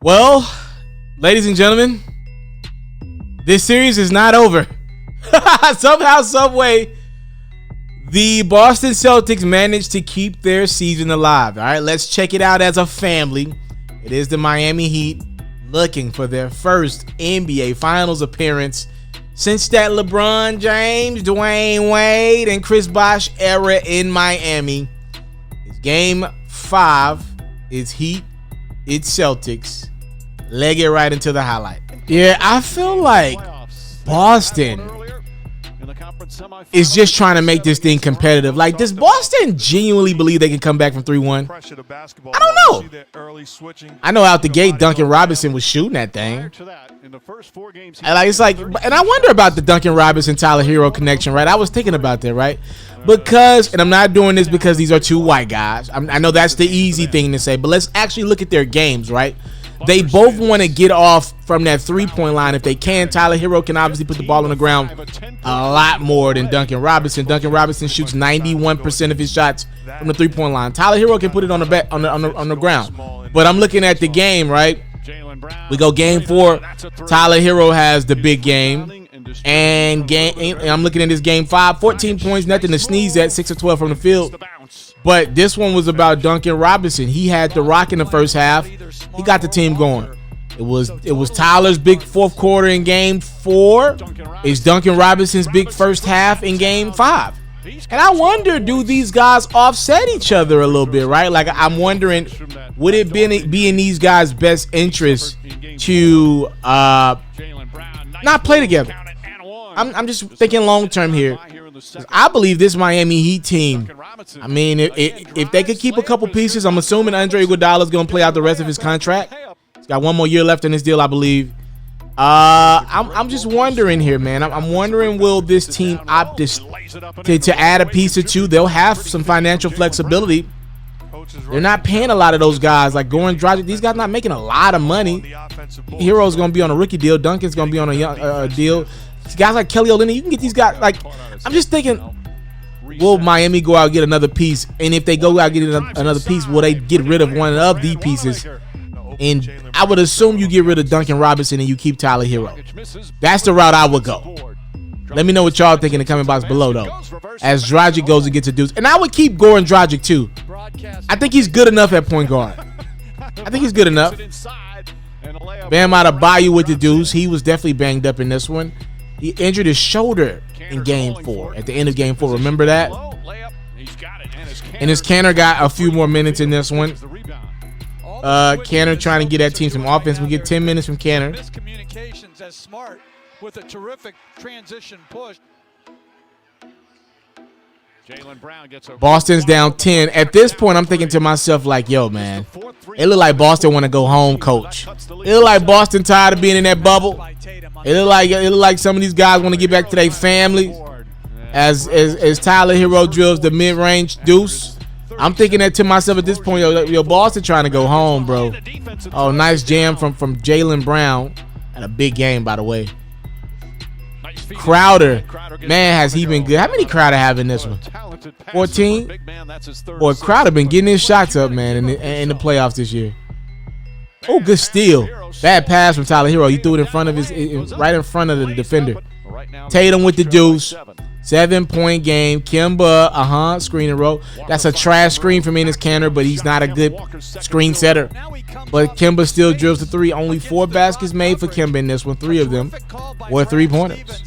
Well, ladies and gentlemen, this series is not over. Somehow, some way, the Boston Celtics managed to keep their season alive. All right, let's check it out as a family. It is the Miami Heat looking for their first NBA Finals appearance since that LeBron James, Dwayne Wade, and Chris Bosh era in Miami. It's game 5. It's Heat. It's Celtics. Leg it right into the highlight. Yeah, I feel like Boston is just trying to make this thing competitive. Like, does Boston genuinely believe they can come back from 3-1? I don't know. I know out the gate Duncan Robinson was shooting that thing. And it's like, and I wonder about the Duncan Robinson-Tyler-Herro connection, right? I was thinking about that, right? Because, and I'm not doing this because these are two white guys. I know that's the easy thing to say, but let's actually look at their games, right? They both want to get off from that three-point line if they can. Tyler Herro can obviously put the ball on the ground a lot more than Duncan Robinson. Duncan Robinson shoots 91% of his shots from the three-point line. Tyler Herro can put it on the ground. But I'm looking at the game, right? We go game 4. Tyler Herro has the big game. And I'm looking at this game 5. 14 points, nothing to sneeze at, 6 of 12 from the field. But this one was about Duncan Robinson. He had the rock in the first half. He got the team going. It was Tyler's big fourth quarter in game 4. It's Duncan Robinson's big first half in game 5. And I wonder, do these guys offset each other a little bit, right? Like, I'm wondering, would it be in these guys' best interest to not play together? I'm just thinking long term here. I believe this Miami Heat team, I mean, if they could keep a couple pieces, I'm assuming Andre Iguodala is going to play out the rest of his contract. He's got 1 more year left in his deal, I believe. I'm just wondering here, man. I'm wondering, will this team opt to add a piece or two? They'll have some financial flexibility. They're not paying a lot of those guys. Like Goran Dragic, these guys not making a lot of money. Hero's going to be on a rookie deal. Duncan's going to be on a deal. Guys like Kelly Olynyk, you can get these guys. Like, I'm just thinking, will Miami go out and get another piece? And if they go out and get another piece, will they get rid of one of the pieces? And I would assume you get rid of Duncan Robinson and you keep Tyler Herro. That's the route I would go. Let me know what y'all think in the comment box below, though, as Dragic goes and gets a deuce. And I would keep Goran Dragic, too. I think he's good enough at point guard. I think he's good enough. Bam Adebayo with the deuce. He was definitely banged up in this one. He injured his shoulder in game 4, at the end of game 4. Remember that? And his Canner got a few more minutes in this one. Canner trying to get that team some offense. We get 10 minutes from Canner. Miscommunications as smart with a terrific transition push. Boston's down 10. At this point, I'm thinking to myself, like, yo, man, it look like Boston want to go home, coach. It look like Boston tired of being in that bubble. It look like some of these guys want to get back to their family. As Tyler Herro drills the mid-range deuce, I'm thinking that to myself at this point, yo, Boston trying to go home, bro. Oh, nice jam from Jaylen Brown. And a big game, by the way. Crowder, man, has he been good? How many Crowder have in this one? 14? Boy, Crowder been getting his shots up, man, in the playoffs this year. Oh, good steal. Bad pass from Tyler Herro. He threw it in front of right in front of the defender. Tatum with the deuce. 7-point game. Kemba, screen and roll. That's a trash screen from Enes Kanter, but he's not a good screen setter. But Kemba still drills the 3. Only 4 baskets made for Kemba in this one. 3 of them were 3-pointers.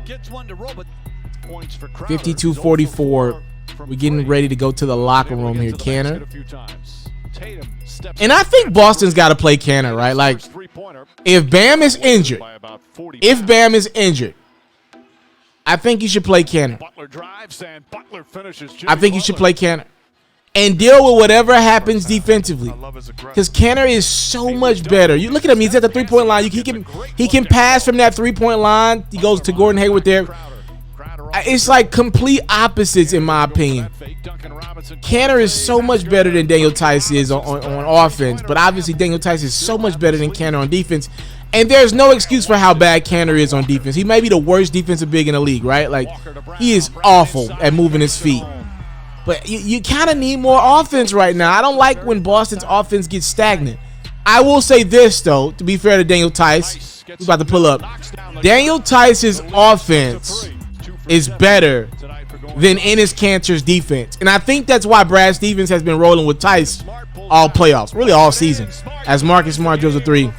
52-44. We're getting ready to go to the locker room here, Kanter. And I think Boston's got to play Kanter, right? Like, if Bam is injured, I think you should play Kanter. I think you should play Kanter and deal with whatever happens defensively, because Kanter is so much better. You look at him; he's at the 3-point line. He can pass from that 3-point line. He goes to Gordon Hayward there. It's like complete opposites in my opinion. Kanter is so much better than Daniel Tice is on offense, but obviously Daniel Tice is so much better than Kanter on defense. And there's no excuse for how bad Kanter is on defense. He may be the worst defensive big in the league, right? Like, he is awful at moving his feet. But you kind of need more offense right now. I don't like when Boston's offense gets stagnant. I will say this, though, to be fair to Daniel Tice, who's about to pull up. Daniel Tice's offense is better than Enes Kanter's defense. And I think that's why Brad Stevens has been rolling with Tice all playoffs, really all season, as Marcus Smart drills a three.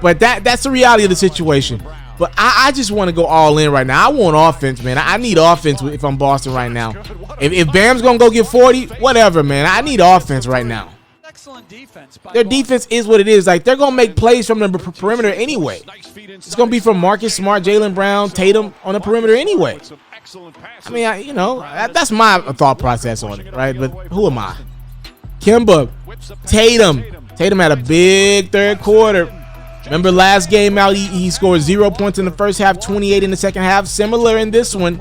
But that's the reality of the situation. But I just want to go all in right now. I want offense, man. I need offense if I'm Boston right now. If Bam's going to go get 40, whatever, man. I need offense right now. Their defense is what it is. Like, they're going to make plays from the perimeter anyway. It's going to be from Marcus Smart, Jaylen Brown, Tatum on the perimeter anyway. I mean, that's my thought process on it, right? But who am I? Kemba, Tatum. Tatum had a big third quarter. Remember last game out, he scored 0 points in the first half, 28 in the second half. Similar in this one.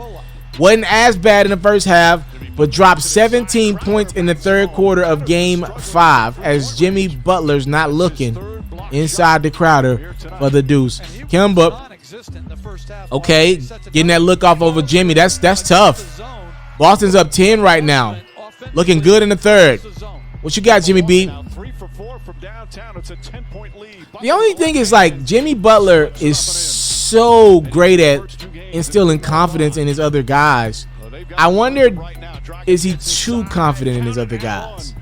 Wasn't as bad in the first half, but dropped 17 points in the third quarter of Game 5 as Jimmy Butler's not looking inside the Crowder for the deuce. Kemba, okay, getting that look off over Jimmy. That's tough. Boston's up 10 right now. Looking good in the third. What you got, Jimmy B? The only thing is, like, Jimmy Butler is so great at instilling confidence in his other guys. I wonder, is he too confident in his other guys?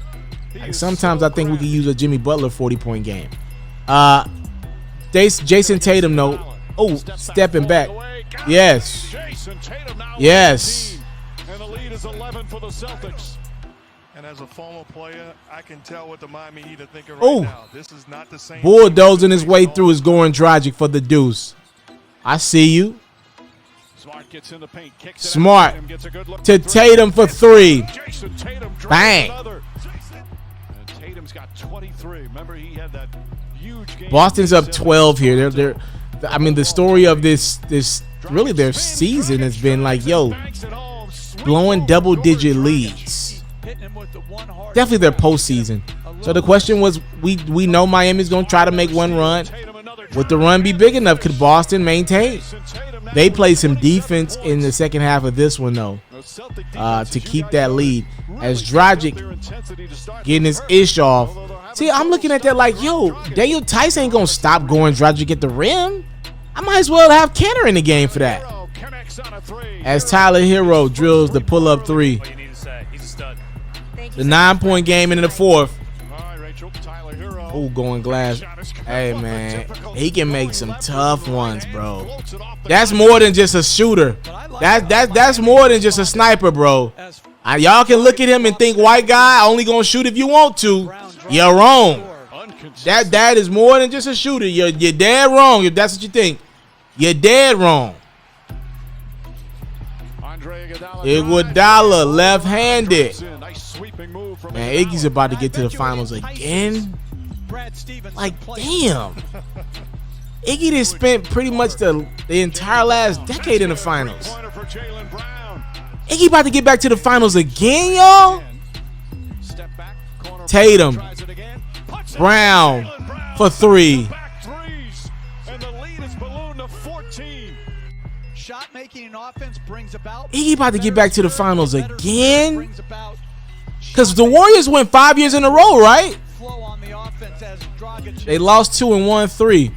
Like, sometimes I think we could use a Jimmy Butler 40-point game. Jason Tatum, though. Oh, stepping back. Yes. Yes. And the lead is 11 for the Celtics. And as a former player, I can tell what the Miami Heat are thinking right now. This is not the same. Bulldozing his way through is Goran Dragic for the deuce. I see you. Smart gets in the paint, kicks Smart to Tatum for three. Bang. And Tatum's got 23. Remember, he had that huge game. Boston's up 12 here. I mean, the story of this really their season has been like, yo, blowing double-digit leads. Definitely their postseason. So the question was, we know Miami's going to try to make one run. Would the run be big enough? Could Boston maintain? They play some defense in the second half of this one, though, to keep that lead. As Dragic getting his ish off. See, I'm looking at that like, yo, Daniel Tice ain't going to stop going Dragic at the rim. I might as well have Kenner in the game for that. As Tyler Hero drills the pull-up three. The 9-point game into the fourth. Oh, going glass. Hey, man. He can make some tough ones, bro. That's more than just a shooter. That's more than just a sniper, bro. Y'all can look at him and think white guy only going to shoot if you want to. You're wrong. That is more than just a shooter. You're dead wrong if that's what you think. You're dead wrong. Iguodala left-handed. Man, Iggy's about to get to the finals again. Like, damn. Iggy just spent pretty much the entire last decade in the finals. Iggy about to get back to the finals again, y'all. Tatum. Brown for three. Iggy about to get back to the finals again. Because the Warriors went 5 years in a row, right? They lost 2 and won 3.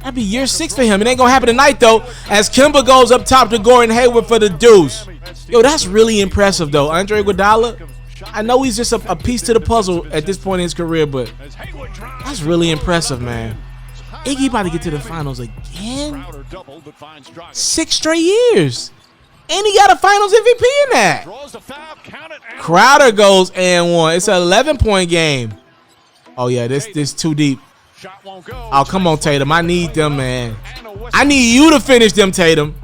That'd be year 6 for him. It ain't going to happen tonight, though, as Kemba goes up top to Gordon Hayward for the deuce. Yo, that's really impressive, though. Andre Iguodala, I know he's just a piece to the puzzle at this point in his career, but that's really impressive, man. Iggy about to get to the finals again. 6 straight years. And he got a finals MVP in that. Crowder goes and one. It's an 11-point game. Oh, yeah, this too deep. Oh, come on, Tatum. I need them, man. I need you to finish them, Tatum.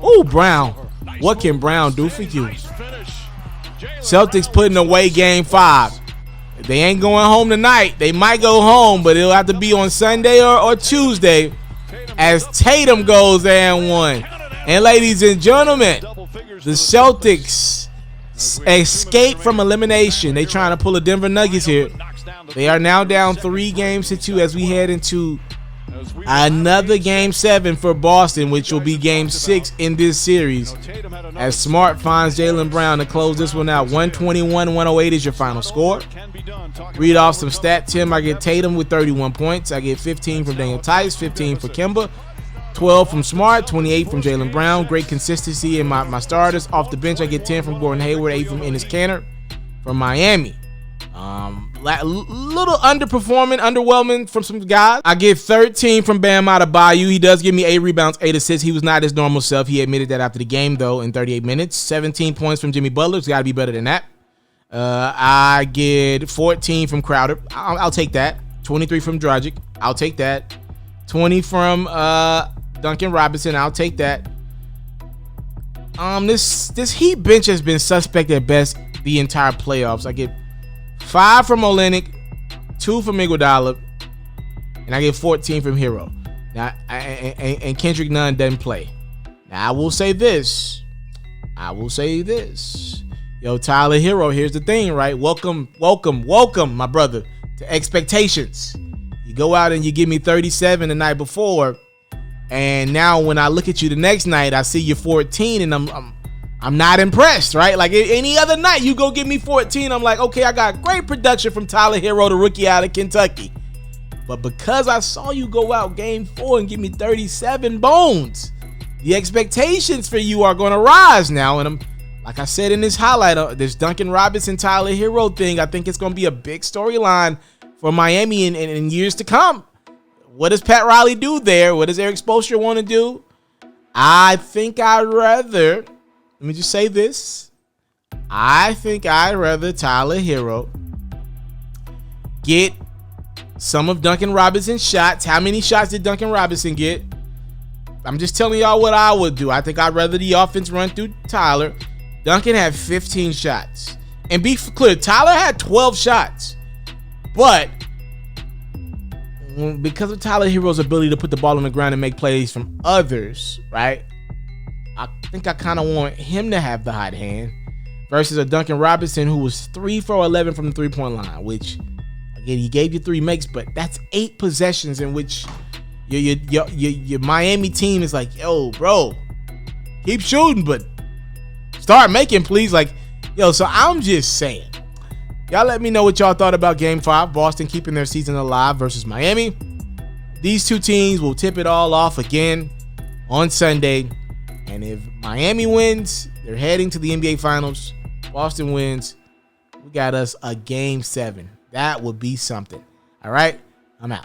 Ooh, Brown. What can Brown do for you? Celtics putting away game 5. They ain't going home tonight. They might go home, but it'll have to be on Sunday or Tuesday as Tatum goes and one. And ladies and gentlemen, the Celtics escape from elimination. They trying to pull a Denver Nuggets here. They are now down 3 games to 2 as we head into Another game 7 for Boston, which will be game 6 in this series, as Smart finds Jaylen Brown to close this one out. 121-108 is your final score. Read off some stat, Tim. I get Tatum with 31 points. I get 15 from Daniel Tice, 15 for Kemba, 12 from Smart, 28 from Jaylen Brown. Great consistency in my starters. Off the bench, I get 10 from Gordon Hayward, 8 from Enes Kanter from Miami. Little underwhelming from some guys. I get 13 from Bam Adebayo. He does give me 8 rebounds, 8 assists. He was not his normal self. He admitted that after the game, though, in 38 minutes. 17 points from Jimmy Butler. It's got to be better than that. I get 14 from Crowder. I'll take that. 23 from Dragic. I'll take that. 20 from Duncan Robinson. I'll take that. This Heat bench has been suspect at best the entire playoffs. I get 5 from Olynyk, 2 from Iguodala, and I get 14 from Hero. Now, and Kendrick Nunn doesn't play. Now, I will say this. Yo, Tyler Hero, here's the thing, right? Welcome, my brother, to expectations. You go out and you give me 37 the night before, and now when I look at you the next night, I see you 14, and I'm not impressed, right? Like any other night, you go give me 14, I'm like, okay, I got great production from Tyler Hero, the rookie out of Kentucky. But because I saw you go out game 4 and give me 37 bones, the expectations for you are going to rise now. And like I said in this highlight, this Duncan Robinson, Tyler Hero thing, I think it's going to be a big storyline for Miami in years to come. What does Pat Riley do there? What does Eric Spoelstra want to do? I think I'd rather, let me just say this. I think I'd rather Tyler Hero get some of Duncan Robinson's shots. How many shots did Duncan Robinson get? I'm just telling y'all what I would do. I think I'd rather the offense run through Tyler. Duncan had 15 shots. And be clear, Tyler had 12 shots. But because of Tyler Hero's ability to put the ball on the ground and make plays from others, right? I think I kind of want him to have the hot hand versus a Duncan Robinson who was 3 for 11 from the three-point line, which, again, he gave you 3 makes, but that's 8 possessions in which your Miami team is like, yo, bro, keep shooting, but start making, please. Like, yo, so I'm just saying. Y'all let me know what y'all thought about Game 5, Boston keeping their season alive versus Miami. These two teams will tip it all off again on Sunday. And if Miami wins, they're heading to the NBA Finals. Boston wins, we got us a Game 7. That would be something. All right, I'm out.